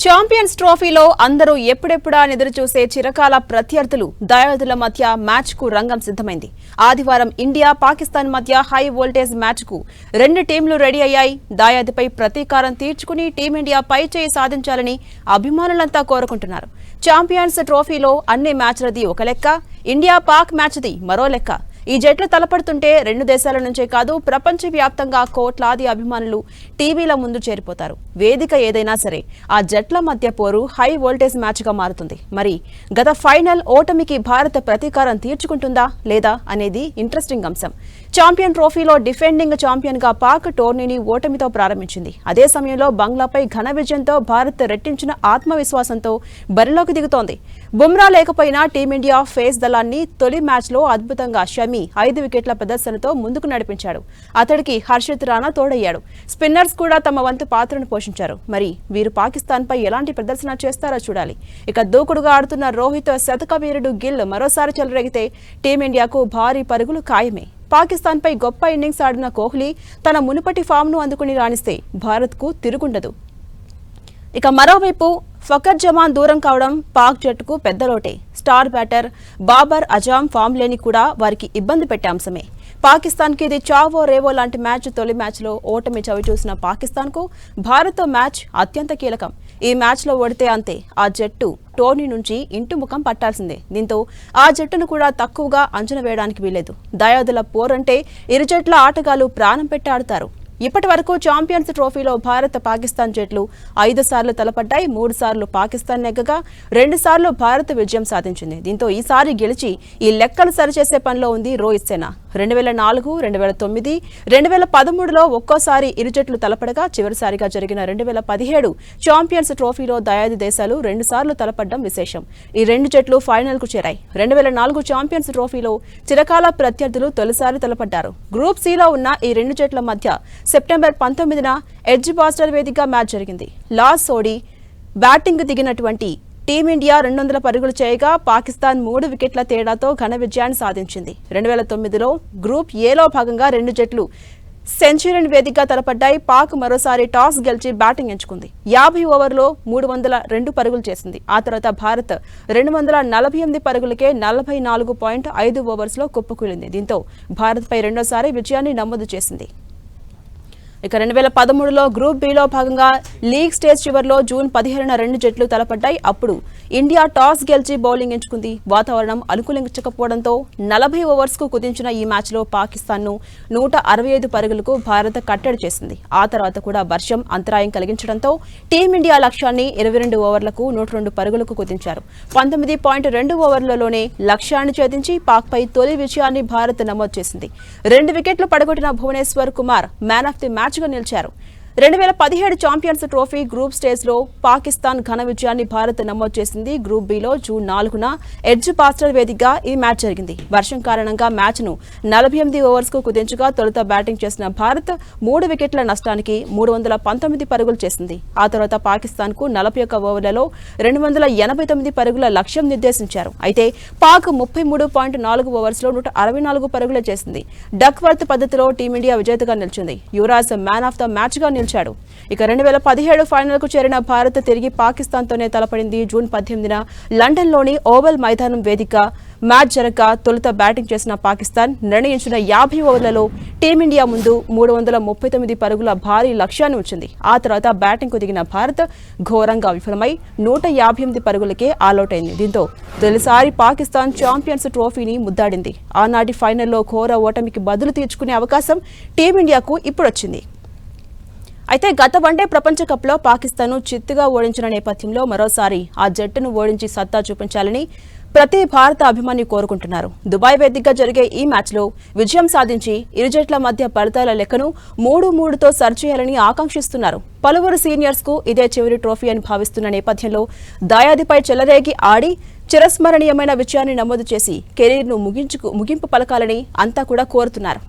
Champions ట్రోఫీలో అందరూ ఎప్పుడెప్పుడా ఎదురు చూసే చిరకాల ప్రత్యర్థులు దాయాదుల మధ్య మ్యాచ్ కు రంగం సిద్ధమైంది. ఆదివారం ఇండియా పాకిస్తాన్ మధ్య హై వోల్టేజ్ మ్యాచ్ కు రెండు టీంలు రెడీ అయ్యాయి. దాయాదిపై ప్రతీకారం తీర్చుకుని టీమిండియా పై చేయి సాధించాలని అభిమానులంతా కోరుకుంటున్నారు. ఛాంపియన్స్ ట్రోఫీలో అన్ని మ్యాచ్లది ఒక లెక్క, ఇండియా పాక్ మ్యాచ్ది మరో లెక్క. ఈ జట్లు తలపడుతుంటే రెండు దేశాల నుంచే కాదు ప్రపంచవ్యాప్తంగా కోట్లాది అభిమానులు టీవీల ముందు చేరిపోతారు. వేదిక ఏదైనా సరే ఆ జట్ల మధ్య పోరు హై వోల్టేజ్ మ్యాచ్ గా మారుతుంది. మరి గత ఫైనల్ ఓటమికి భారత్ ప్రతీకారం తీర్చుకుంటుందా లేదా అనేది ఇంట్రెస్టింగ్ అంశం. ఛాంపియన్ ట్రోఫీలో డిఫెండింగ్ ఛాంపియన్ గా పాక్ టోర్నీని ఓటమితో ప్రారంభించింది. అదే సమయంలో బంగ్లాపై ఘన విజయంతో భారత్ రెట్టించిన ఆత్మవిశ్వాసంతో బరిలోకి దిగుతోంది. బుమ్రా లేకపోయినా టీమిండియా ఫేస్ దళాన్ని తొలి మ్యాచ్ లో అద్భుతంగా 5 వికెట్ల ప్రదర్శనతో ముందుకు నడిపించాడు. అతడికి హర్షిత్ రాణా తోడయ్యాడు. స్పిన్నర్స్ కూడా తమ వంతు పాత్రను పోషించారు. మరి వీరు పాకిస్తాన్ పై ఎలాంటి ప్రదర్శన చేస్తారో చూడాలి. ఇక దూకుడుగా ఆడుతున్న రోహిత్ శతక వీరుడు గిల్ మరోసారి చెలరేగితే టీమిండియాకు భారీ పరుగులు ఖాయమే. పాకిస్తాన్ పై గొప్ప ఇన్నింగ్స్ ఆడిన కోహ్లీ తన మునుపటి ఫామ్ ను అందుకుని రాణిస్తే భారత్ కు తిరుగుండదు. ఇక మరోవైపు ఫకర్ జమాన్ దూరం కావడం పాక్ జట్టుకు పెద్ద లోటే. Star batter Babar Azam form లేని కూడా వారికి ఇబ్బంది పెట్టే అంశమే. పాకిస్తాన్ కి ఇది చావో రేవో లాంటి మ్యాచ్. తొలి మ్యాచ్ లో ఓటమి చవిచూసిన పాకిస్తాన్ కు భారత్ మ్యాచ్ అత్యంత కీలకం. ఈ మ్యాచ్ లో ఓడితే అంతే, ఆ జట్టు టోర్నీ నుంచి ఇంటిముఖం పట్టాల్సిందే. దీంతో ఆ జట్టును కూడా తక్కువగా అంచనా వేయడానికి వీలేదు. దాయాదుల పోరంటే ఇరు జట్ల ఆటగాళ్లు ప్రాణం పెట్టి ఆడతారు. ఇప్పటి వరకు ఛాంపియన్స్ ట్రోఫీలో భారత్ పాకిస్తాన్ జట్లు 5 సార్లు తలపడ్డాయి. 3 సార్లు పాకిస్తాన్ నెగ్గగా 2 సార్లు భారత్ విజయం సాధించింది. దీంతో ఈసారి గెలిచి ఈ లెక్కలు సరిచేసే పనిలో ఉంది రోహిత్ సేన. 2004, 2009, 2013లో ఒక్కోసారి ఇరు జట్లు తలపడగా చివరిసారిగా జరిగిన 2017 ఛాంపియన్స్ ట్రోఫీలో దయాది దేశాలు 2 సార్లు తలపడ్డం విశేషం. ఈ రెండు జట్లు ఫైనల్ కు చేరాయి. 2004 ఛాంపియన్స్ ట్రోఫీలో చిరకాల ప్రత్యర్థులు తొలిసారి తలపడ్డారు. గ్రూప్ సిలో ఉన్న ఈ రెండు జట్ల మధ్య సెప్టెంబర్ 19న ఎడ్జ్ బాస్టర్ వేదికగా మ్యాచ్ జరిగింది. లాస్ ఓడి బ్యాటింగ్ దిగినటువంటి టీమిండియా 200 పరుగులు చేయగా పాకిస్తాన్ 3 వికెట్ల తేడాతో ఘన విజయాన్ని సాధించింది. 2009లో గ్రూప్ ఏలో భాగంగా రెండు జట్లు సెంచరీన్ వేదికగా తలపడ్డాయి. పాక్ మరోసారి టాస్ గెలిచి బ్యాటింగ్ ఎంచుకుంది. 50 ఓవర్లో 302 పరుగులు చేసింది. ఆ తర్వాత భారత్ 248 పరుగులకే 44.5 ఓవర్స్లో కుప్పకూలింది. దీంతో భారత్పై రెండోసారి విజయాన్ని నమోదు చేసింది. ఇక 2013లో గ్రూప్ బిలో భాగంగా లీగ్ స్టేజ్ చివరిలో జూన్ 17న రెండు జట్లు తలపడ్డాయి. అప్పుడు ఇండియా టాస్ గెలిచి బౌలింగ్ ఎంచుకుంది. వాతావరణం అనుకూలించకపోవడంతో 40 ఓవర్స్కు కుదించిన ఈ మ్యాచ్లో పాకిస్తాన్ను 165 పరుగులకు భారత్ కట్టడి చేసింది. ఆ తర్వాత కూడా వర్షం అంతరాయం కలిగించడంతో టీమిండియా లక్ష్యాన్ని 22 ఓవర్లకు 102 పరుగులకు కుదించారు. 19.2 ఓవర్లలోనే లక్ష్యాన్ని ఛేదించి పాక్పై తొలి విజయాన్ని భారత్ నమోదు చేసింది. 2 వికెట్లు పడగొట్టిన Bhuvneshwar Kumar man of the match గా నిలిచారు. 2017 ఛాంపియన్స్ ట్రోఫీ గ్రూప్ స్టేజ్ లో పాకిస్తాన్ ఘన విజయాన్ని భారత్ నమోదు చేసింది. గ్రూప్ బిలో జూన్ 4న ఎడ్జ్ బాస్టర్ వేదికగా ఈ మ్యాచ్ జరిగింది. వర్షం కారణంగా మ్యాచ్ ను 48 ఓవర్స్ కు కుదించగా తొలుత బ్యాటింగ్ చేసిన భారత్ 3 వికెట్ల నష్టానికి 319 పరుగులు చేసింది. ఆ తర్వాత పాకిస్తాన్ కు 41 ఓవర్లలో 289 పరుగుల లక్ష్యం నిర్దేశించారు. అయితే పాక్ 33.4 ఓవర్స్ లో 164 పరుగులే చేసింది. డక్వర్త్ పద్ధతిలో టీమిండియా విజేతగా నిలిచింది. Yuvraj man of the match గా నిలిచాడు. ఇక 2017 ఫైనల్ కు చేరిన భారత్ తిరిగి పాకిస్తాన్ తోనే తలపడింది. జూన్ 18న లండన్ లోని ఓవల్ మైదానం వేదిక మ్యాచ్ జరగగా తొలుత బ్యాటింగ్ చేసిన పాకిస్తాన్ నిర్ణయించిన 50 ఓవర్లలో టీమిండియా ముందు 339 పరుగుల భారీ లక్ష్యాన్ని ఉంచింది. ఆ తర్వాత బ్యాటింగ్ కు దిగిన భారత్ ఘోరంగా విఫలమై 158 పరుగులకే ఆలౌట్ అయింది. దీంతో తొలిసారి పాకిస్తాన్ ఛాంపియన్స్ ట్రోఫీని ముద్దాడింది. ఆనాటి ఫైనల్లో ఘోర ఓటమికి బదులు తీర్చుకునే అవకాశం టీమిండియాకు ఇప్పుడొచ్చింది. అయితే గత వన్డే ప్రపంచ కప్లో పాకిస్తాన్ను చిత్తుగా ఓడించిన నేపథ్యంలో మరోసారి ఆ జట్టును ఓడించి సత్తా చూపించాలని ప్రతి భారత అభిమాని కోరుకుంటున్నారు. దుబాయ్ వేదికగా జరిగే ఈ మ్యాచ్లో విజయం సాధించి ఇరు జట్ల మధ్య ఫలితాల లెక్కను 3-3తో సరిచేయాలని ఆకాంక్షిస్తున్నారు. పలువురు సీనియర్స్ కు ఇదే చివరి ట్రోఫీ అని భావిస్తున్న నేపథ్యంలో దాయాదిపై చెలరేగి ఆడి చిరస్మరణీయమైన విజయాన్ని నమోదు చేసి కెరీర్ను ముగింపు పలకాలని అంతా కూడా కోరుతున్నారు.